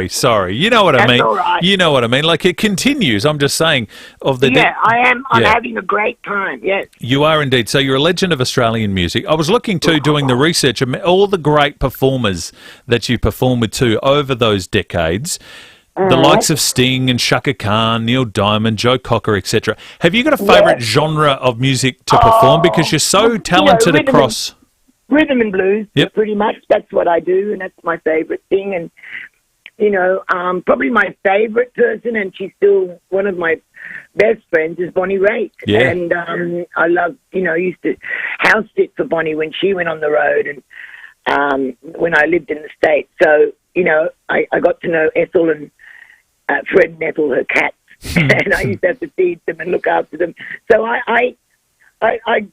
Sorry. You know what I mean. All right. You know what I mean. Like, it continues. I'm just saying I am. I'm having a great time. Yes. You are indeed. So you're a legend of Australian music. I was looking to doing the research of all the great performers that you performed with too over those decades. The likes of Sting and Shaka Khan, Neil Diamond, Joe Cocker, etc. Have you got a favourite genre of music to perform? Because you're so talented across... Rhythm and blues, pretty much. That's what I do, and that's my favourite thing. And, probably my favourite person, and she's still one of my best friends, is Bonnie Raitt. Yeah. And I love, used to house sit for Bonnie when she went on the road and when I lived in the States. So, I got to know Ethel and Fred and Ethel, her cats, and I used to have to feed them and look after them. So I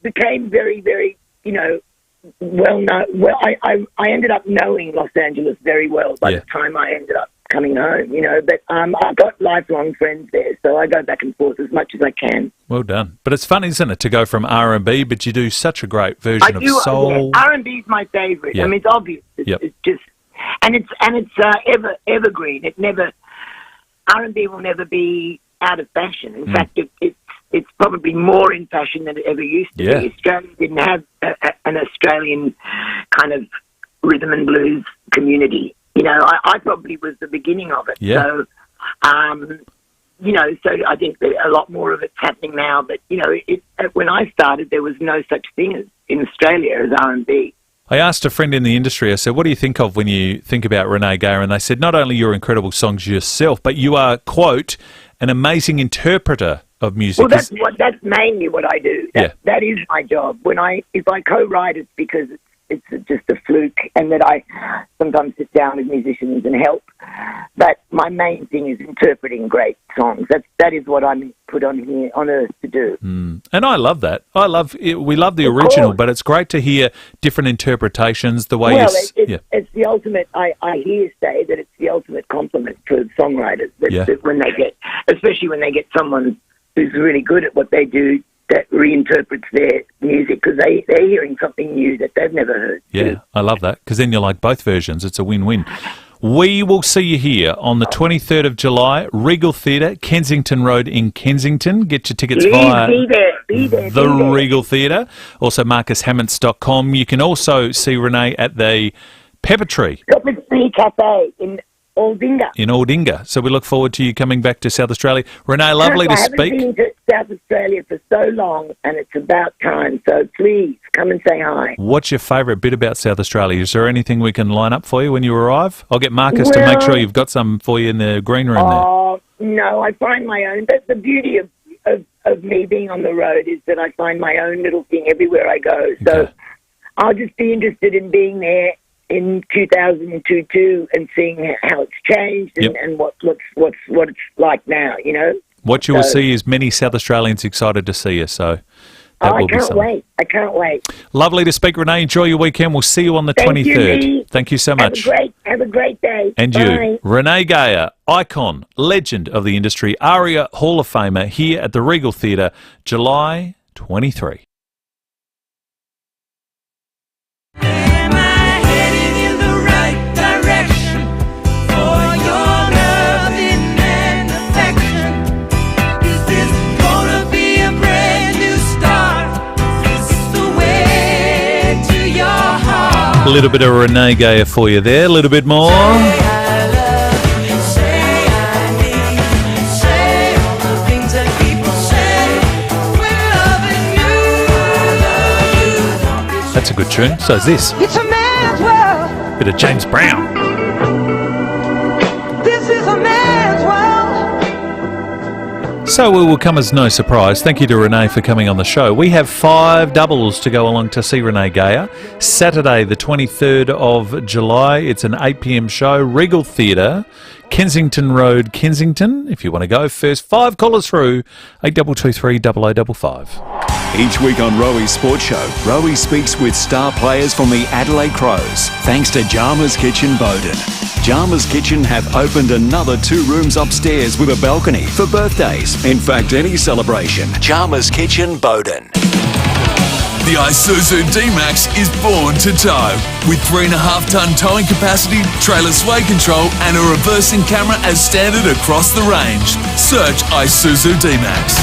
became very, very, well known. Well, I ended up knowing Los Angeles very well by the time I ended up coming home, But I've got lifelong friends there, so I go back and forth as much as I can. Well done. But it's fun, isn't it, to go from R&B, but you do such a great version of soul. Yeah. R&B is my favourite. Yeah. I mean, it's obvious. It's just, and it's evergreen. It never. R&B will never be out of fashion. In fact, it's probably more in fashion than it ever used to be. Australia didn't have an Australian kind of rhythm and blues community. You know, I probably was the beginning of it. Yeah. So, you know, so I think that a lot more of it's happening now. But, you know, when I started, there was no such thing as in Australia as R&B. I asked a friend in the industry, I said, what do you think of when you think about Renee Gaia? And they said, not only your incredible songs yourself, but you are, quote, an amazing interpreter of music. Well, that's mainly what I do. That is my job. If I co-write, it's because it's just a fluke, and that I sometimes sit down with musicians and help. But my main thing is interpreting great songs. That is what I'm put on here on earth to do. And I love that. We love the original, but it's great to hear different interpretations. The way it's the ultimate. I hear say that it's the ultimate compliment for songwriters. That when they get, especially when they get someone who's really good at what they do, that reinterprets their music, because they're hearing something new that they've never heard. Yeah, I love that, because then you like both versions. It's a win-win. We will see you here on the 23rd of July, Regal Theatre, Kensington Road in Kensington. Get your tickets via the Regal Theatre. Also, marcushammonds.com. You can also see Renee at the Pepper Tree Cafe in Aldinga. So we look forward to you coming back to South Australia. Renee, lovely to speak. I haven't been to South Australia for so long, and it's about time. So please come and say hi. What's your favourite bit about South Australia? Is there anything we can line up for you when you arrive? I'll get Marcus to make sure you've got some for you in the green room there. Oh, no, I find my own. That's the beauty of me being on the road, is that I find my own little thing everywhere I go. So I'll just be interested in being there in 2002 and seeing how it's changed and what it's like now, you know. What you will see is many South Australians excited to see you, so that will be something. I can't wait. Lovely to speak, Renee. Enjoy your weekend. We'll see you on the 23rd. Thank you so much. Have a great day. And Bye. you. Renee Gaia, icon, legend of the industry, ARIA Hall of Famer, here at the Regal Theatre, July 23. A little bit of Renee Gaia for you there, a little bit more. That's a good tune. So is this. It's a man's world. Bit of James Brown. This is a man's world. So it will come as no surprise. Thank you to Renee for coming on the show. We have 5 doubles to go along to see Renee Gaia. Saturday, the 23rd of July. It's an 8 p.m. show. Regal Theatre, Kensington Road, Kensington. If you want to go, first 5 callers through 8223 0055. Each week on Rowie Sports Show, Rowie speaks with star players from the Adelaide Crows, thanks to Jarmer's Kitchen Bowden. Jarmer's Kitchen have opened another 2 rooms upstairs with a balcony for birthdays. In fact, any celebration. Jarmer's Kitchen Bowden. The Isuzu D-Max is born to tow. With 3.5-tonne towing capacity, trailer sway control and a reversing camera as standard across the range. Search Isuzu D-Max.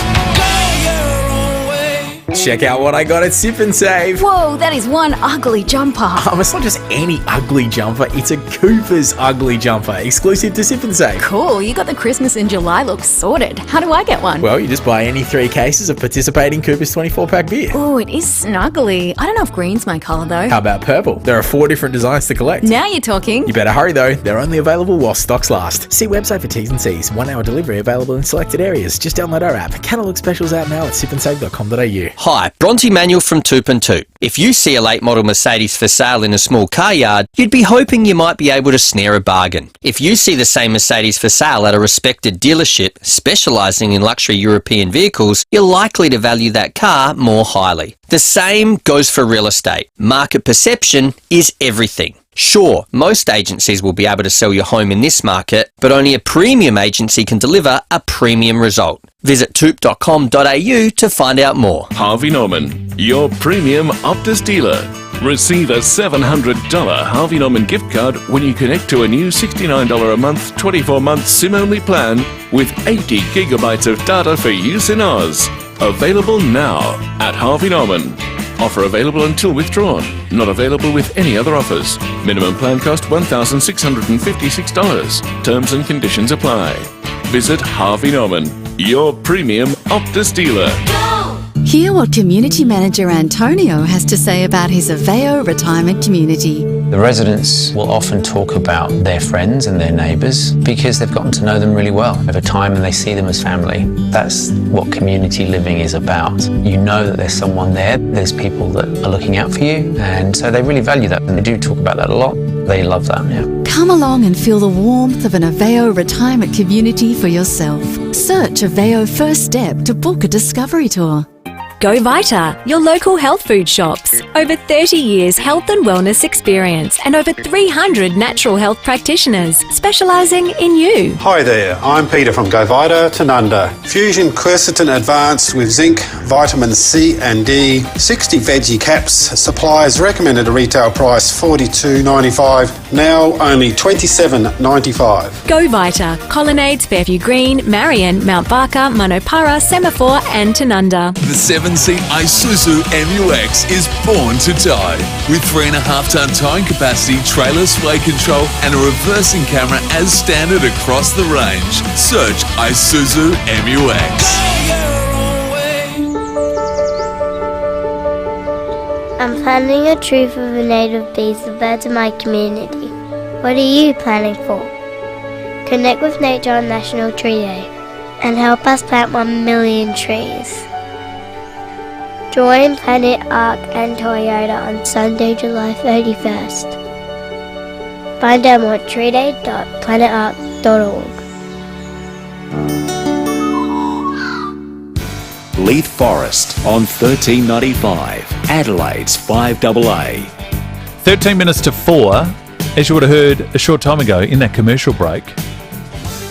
Check out what I got at Sip and Save. Whoa, that is one ugly jumper. It's not just any ugly jumper, it's a Cooper's ugly jumper, exclusive to Sip and Save. Cool, you got the Christmas in July look sorted. How do I get one? Well, you just buy any 3 cases of participating Cooper's 24-pack beer. Ooh, it is snuggly. I don't know if green's my colour though. How about purple? There are 4 different designs to collect. Now you're talking. You better hurry though, they're only available while stocks last. See website for T's and C's. 1-hour delivery available in selected areas. Just download our app. Catalogue specials out now at sipandsave.com.au. Hi, Bronte Manuel from Toop and Toop. If you see a late model Mercedes for sale in a small car yard, you'd be hoping you might be able to snare a bargain. If you see the same Mercedes for sale at a respected dealership specialising in luxury European vehicles, you're likely to value that car more highly. The same goes for real estate. Market perception is everything. Sure, most agencies will be able to sell your home in this market, but only a premium agency can deliver a premium result. Visit toop.com.au to find out more. Harvey Norman, your premium Optus dealer. Receive a $700 Harvey Norman gift card when you connect to a new $69 a month, 24-month SIM-only plan with 80 gigabytes of data for use in Oz. Available now at Harvey Norman. Offer available until withdrawn. Not available with any other offers. Minimum plan cost $1,656. Terms and conditions apply. Visit Harvey Norman, your premium Optus dealer. Hear what Community Manager Antonio has to say about his FIVEAA retirement community. The residents will often talk about their friends and their neighbours because they've gotten to know them really well over time and they see them as family. That's what community living is about. You know that there's someone there, there's people that are looking out for you, and so they really value that, and they do talk about that a lot. They love that, yeah. Come along and feel the warmth of an FIVEAA retirement community for yourself. Search FIVEAA First Step to book a discovery tour. Go Vita, your local health food shops. Over 30 years health and wellness experience and over 300 natural health practitioners specialising in you. Hi there, I'm Peter from Go Vita, Tanunda. Fusion Quercetin Advanced with zinc, vitamin C and D, 60 veggie caps, supplies recommended retail price $42.95, now only $27.95. Go Vita, Colonnades, Fairview Green, Marion, Mount Barker, Manopara, Semaphore and Tanunda. The 7-seat Isuzu MUX is born to tow. With 3.5-ton towing capacity, trailer sway control and a reversing camera as standard across the range. Search Isuzu MUX. I'm planting a tree for the native bees, the birds of my community. What are you planning for? Connect with Nature on National Tree Day and help us plant 1 million trees. Join Planet Ark and Toyota on Sunday, July 31st. Find out more at treeday.planetark.org. Leith Forrest on 1395, Adelaide's 5AA. 13 minutes to 4. As you would have heard a short time ago in that commercial break,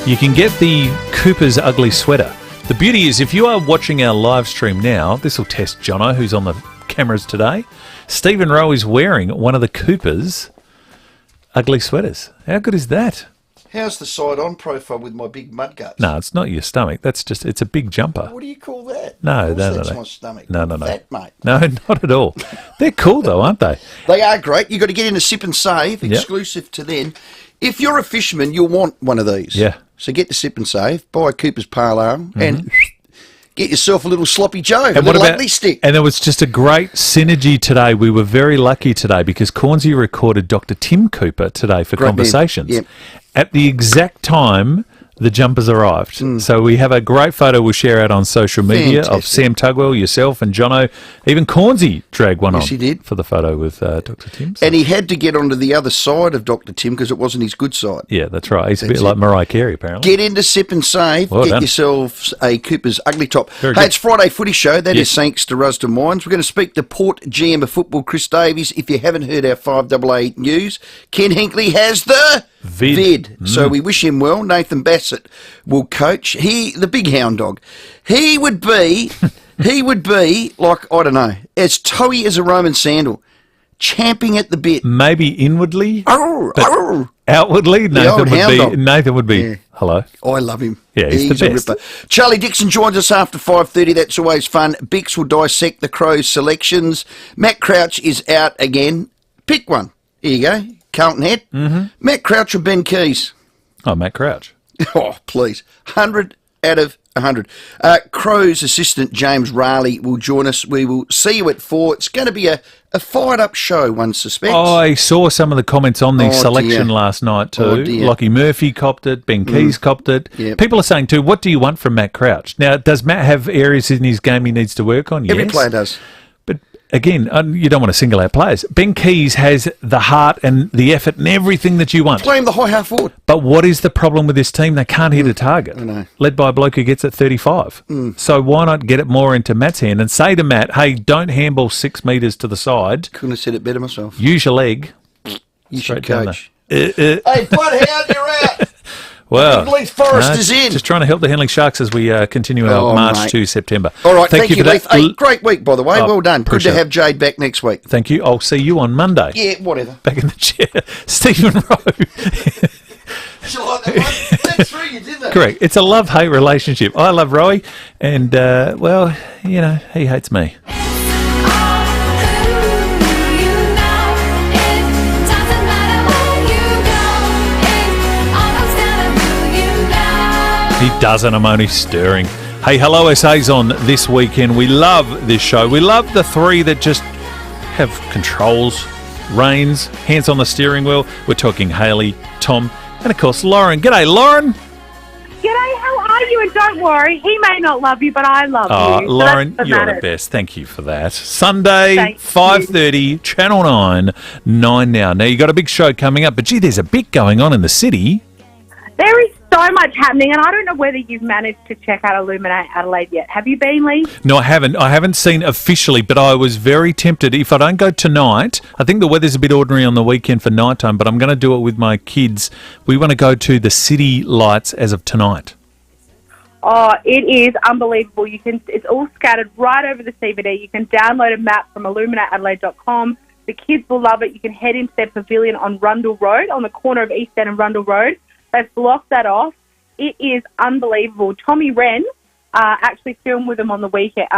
you can get the Cooper's Ugly Sweater. The beauty is, if you are watching our live stream now, this will test Jono, who's on the cameras today. Stephen Rowe is wearing one of the Cooper's Ugly Sweaters. How good is that? How's the side-on profile with my big mud guts? No, it's not your stomach. That's just, it's a big jumper. What do you call that? No, That's my stomach. No. Fat, mate. No, not at all. They're cool though, aren't they? They are great. You've got to get into Sip and Save, exclusive to them. If you're a fisherman, you'll want one of these. Yeah. So get to Sip and Save, buy Cooper's Pale Ale, and get yourself a little sloppy Joe, And a what little about, ugly stick. and there was just a great synergy today. We were very lucky today because Cornsey recorded Dr. Tim Cooper today for Great man. Conversations. Yep. At the exact time the jumpers arrived. So we have a great photo we'll share out on social media of Sam Tugwell, yourself and Jono. Even Cornsey dragged one on he did. for the photo with Dr. Tim. And he had to get onto the other side of Dr. Tim because it wasn't his good side. Yeah, that's right. He's a bit That's like it. Mariah Carey, apparently. Get into Sip and Save. Well Get done. yourselves a Cooper's Ugly Top. Very Hey, good. it's Friday Footy Show. That is Yes. thanks to Rusden Wines. We're going to speak to Port GM of Football, Chris Davies. If you haven't heard our 5AA news, Ken Hinkley has the vid. So we wish him well. Nathan Bassett will coach. He, the big hound dog, he would be like, I don't know, as toey as a Roman sandal, champing at the bit. Maybe inwardly, Arr, but arr. outwardly, The old hound dog. Nathan would be. Hello. I love him. Yeah, he's the a best. ripper. Charlie Dixon joins us after 5:30. That's always fun. Bix will dissect the Crows' selections. Matt Crouch is out again. Pick one. Here you go. Carlton Head. Matt Crouch or Ben Keys? Oh, Matt Crouch. Oh, please. 100 out of 100. Crows assistant James Raleigh will join us. We will see you at 4. It's going to be a fired-up show, one suspects. I saw some of the comments on the selection dear. last night too. Oh, dear. Lockie Murphy copped it. Ben Keys copped it. Yep. People are saying too, what do you want from Matt Crouch? Now, does Matt have areas in his game he needs to work on? Every Yes. player does. But again, you don't want to single out players. Ben Keys has the heart and the effort and everything that you want. Play him the high half forward. But what is the problem with this team? They can't hit a target. I know. Led by a bloke who gets it 35. So why not get it more into Matt's hand and say to Matt, hey, don't handball 6 metres to the side. Couldn't have said it better myself. Use your leg. You Straight should down coach. there. Hey, Bloodhound, you're out. Well, Leith Forrest is in. Just trying to help the Henley Sharks as we continue our Oh, march mate. to September. All right, thank you, for that. Leith. Hey, great week, by the way. Oh, Well done. Good to appreciate have it. Jade back next week. Thank you. I'll see you on Monday. Yeah, whatever. Back in the chair. Stephen Rowe. Shall I like that one? Correct. It's a love-hate relationship. I love Rowie, and, well, you know, he hates me. He doesn't. I'm only stirring. Hey, hello, SA's on this weekend. We love this show. We love the three that just have controls, reins, hands on the steering wheel. We're talking Hayley, Tom, and, of course, Lauren. G'day, Lauren. G'day, how are you? And don't worry, he may not love you, but I love you. Lauren, you're the best. Thank you for that. Sunday, 5:30, Channel 9, 9 now. Now, you got a big show coming up, but, gee, there's a bit going on in the city. There is so much happening, and I don't know whether you've managed to check out Illuminate Adelaide yet. Have you been, Leith? No, I haven't. I haven't seen officially, but I was very tempted. If I don't go tonight, I think the weather's a bit ordinary on the weekend for nighttime, but I'm going to do it with my kids. We want to go to the city lights as of tonight. Oh, it is unbelievable. It's all scattered right over the CBD. You can download a map from illuminateadelaide.com. The kids will love it. You can head into their pavilion on Rundle Road, on the corner of East End and Rundle Road. They've blocked that off. It is unbelievable. Tommy Wren actually filmed with them on the weekend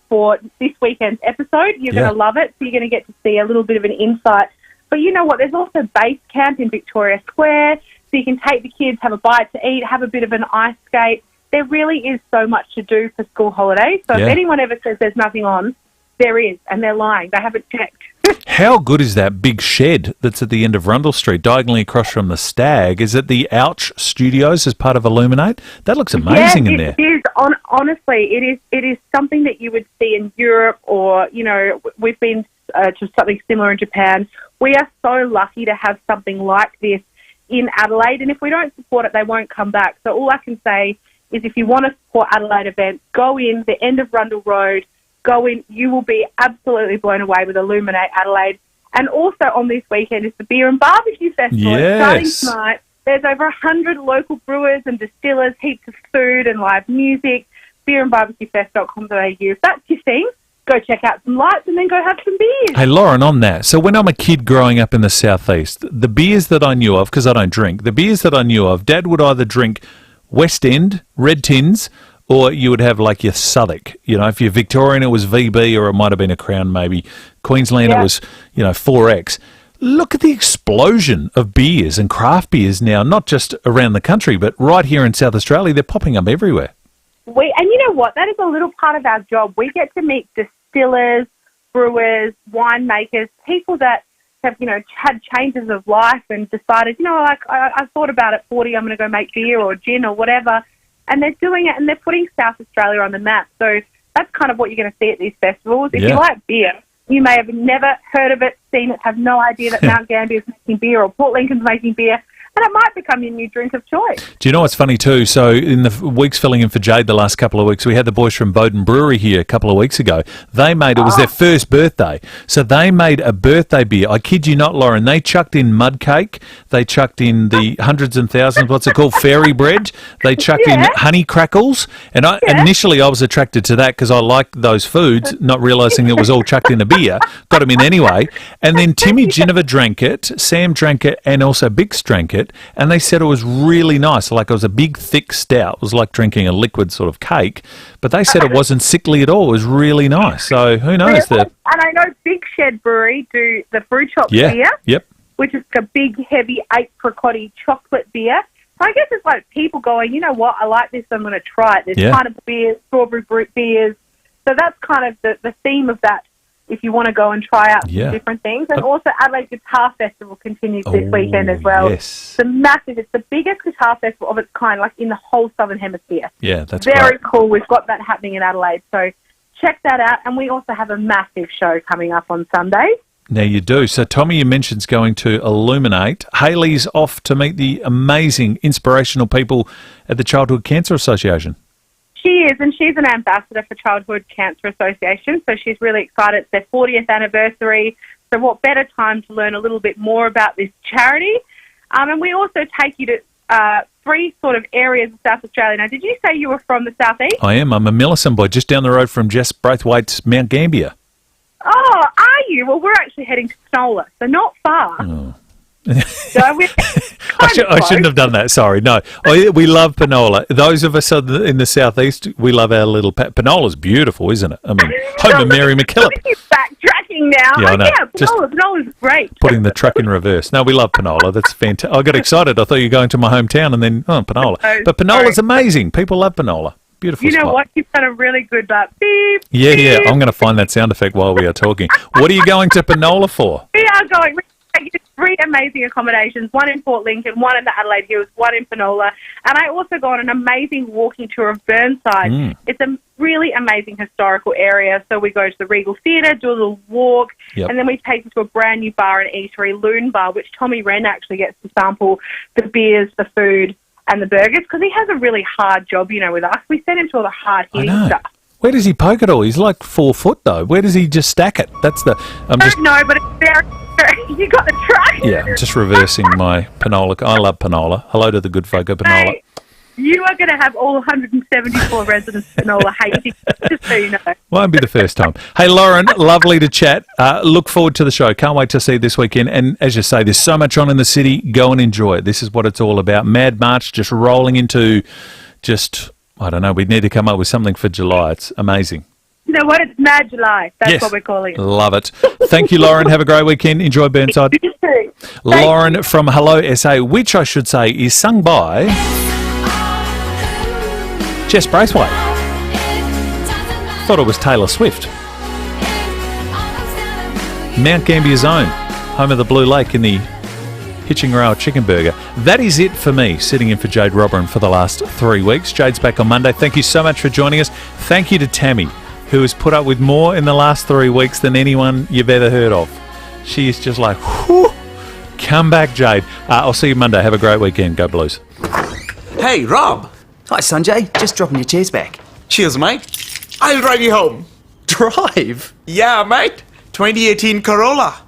for this weekend's episode. You're going to love it. So you're going to get to see a little bit of an insight. But you know what? There's also Base Camp in Victoria Square. So you can take the kids, have a bite to eat, have a bit of an ice skate. There really is so much to do for school holidays. So if anyone ever says there's nothing on, there is. And they're lying. They haven't checked. How good is that big shed that's at the end of Rundle Street, diagonally across from the Stag? Is it the Ouch Studios as part of Illuminate? That looks amazing in there. It is. Honestly, it is something that you would see in Europe, or, you know, we've been to something similar in Japan. We are so lucky to have something like this in Adelaide, and if we don't support it, they won't come back. So all I can say is if you want to support Adelaide events, go in the end of Rundle Road, go in, you will be absolutely blown away with Illuminate Adelaide. And also on this weekend is the Beer and Barbecue Festival. Yes. It's starting tonight. There's over 100 local brewers and distillers, heaps of food and live music. beerandbarbecuefest.com.au. If that's your thing, go check out some lights and then go have some beers. Hey, Lauren, on that. So when I'm a kid growing up in the southeast, the beers that I knew of, because I don't drink, the beers that I knew of, Dad would either drink West End, Red Tins, or you would have like your Southwark. You know, if you're Victorian, it was VB, or it might have been a Crown maybe. Queensland, it was, 4X. Look at the explosion of beers and craft beers now, not just around the country, but right here in South Australia. They're popping up everywhere. And you know what? That is a little part of our job. We get to meet distillers, brewers, winemakers, people that have, had changes of life and decided, I thought about at 40, I'm going to go make beer or gin or whatever. And they're doing it, and they're putting South Australia on the map. So that's kind of what you're going to see at these festivals. If you like beer, you may have never heard of it, seen it, have no idea that Mount Gambier is making beer or Port Lincoln's making beer. And it might become your new drink of choice. Do you know what's funny too? So in the weeks filling in for Jade the last couple of weeks, we had the boys from Bowden Brewery here a couple of weeks ago. They made, it was their first birthday. So they made a birthday beer. I kid you not, Lauren. They chucked in mud cake. They chucked in the hundreds and thousands, what's it called, fairy bread. They chucked in honey crackles. And initially I was attracted to that because I like those foods, not realising it was all chucked in a beer. Got them in anyway. And then Timmy Ginniver drank it, Sam drank it, and also Bix drank it. And they said it was really nice, like it was a big, thick stout. It was like drinking a liquid sort of cake. But they said it wasn't sickly at all. It was really nice. So who knows? And I know Big Shed Brewery do the Fruit Chop beer, which is a big, heavy apricot-y chocolate beer. So I guess it's like people going, you know what, I like this, I'm going to try it. There's kind of beers, strawberry brute beers. So that's kind of the theme of that, if you want to go and try out some different things. And also Adelaide Guitar Festival continues this weekend as well. Yes. It's the biggest guitar festival of its kind, like in the whole Southern Hemisphere. Yeah, that's very cool. We've got that happening in Adelaide. So check that out. And we also have a massive show coming up on Sunday. Now you do. So Tommy, you mentioned going to Illuminate. Hayley's off to meet the amazing, inspirational people at the Childhood Cancer Association. She is, and she's an ambassador for Childhood Cancer Association, so she's really excited. It's their 40th anniversary, so what better time to learn a little bit more about this charity? And we also take you to 3 sort of areas of South Australia. Now, did you say you were from the southeast? I am. I'm a Millicent boy, just down the road from Jess Braithwaite's Mount Gambier. Oh, are you? Well, we're actually heading to Snola, so not far. Oh. So we're I shouldn't have done that. Sorry. No. We love Penola. Those of us in the southeast, we love our little Penola's beautiful, isn't it? I mean, home of Mary McKillop. Backtracking now. Yeah, I know. Penola's great. Putting the truck in reverse. No, we love Penola. That's fantastic. I got excited. I thought you were going to my hometown and then, Penola. But Penola's amazing. People love Penola. Beautiful You know spot. what? You've done a really good beep. Yeah. I'm going to find that sound effect while we are talking. What are you going to Penola for? We are going. Three amazing accommodations, one in Port Lincoln, one in the Adelaide Hills, one in Penola. And I also go on an amazing walking tour of Burnside. It's a really amazing historical area. So we go to the Regal Theatre, do a little walk, and then we take you to a brand new bar and eatery, Loon Bar, which Tommy Wren actually gets to sample the beers, the food, and the burgers, because he has a really hard job, with us. We send him to all the hard-hitting stuff. Where does he poke it all? He's like 4 foot, though. Where does he just stack it? That's the... I don't know, but it's very... You got the truck? Yeah, I'm just reversing my Penola. I love Penola. Hello to the good folk of Penola. Hey, you are going to have all 174 residents of Penola hating, just so you know. Won't be the first time. Hey, Lauren, lovely to chat. Look forward to the show. Can't wait to see you this weekend. And as you say, there's so much on in the city. Go and enjoy it. This is what it's all about. Mad March just rolling into I don't know. We need to come up with something for July. It's amazing. You know what? It's Mad July. That's what we're calling it. Love it. Thank you, Lauren. Have a great weekend. Enjoy Burnside. You too. Lauren from Hello SA, which I should say is sung by Jess Braithwaite. Thought it was Taylor Swift. Mount Gambier's own, home of the Blue Lake in the Hitching Rail Chicken Burger. That is it for me, sitting in for Jade Robin for the last 3 weeks. Jade's back on Monday. Thank you so much for joining us. Thank you to Tammy, who has put up with more in the last 3 weeks than anyone you've ever heard of. She is just like, whew, come back, Jade. I'll see you Monday. Have a great weekend. Go Blues. Hey, Rob. Hi, Sanjay. Just dropping your chairs back. Cheers, mate. I'll drive you home. Drive? Yeah, mate. 2018 Corolla.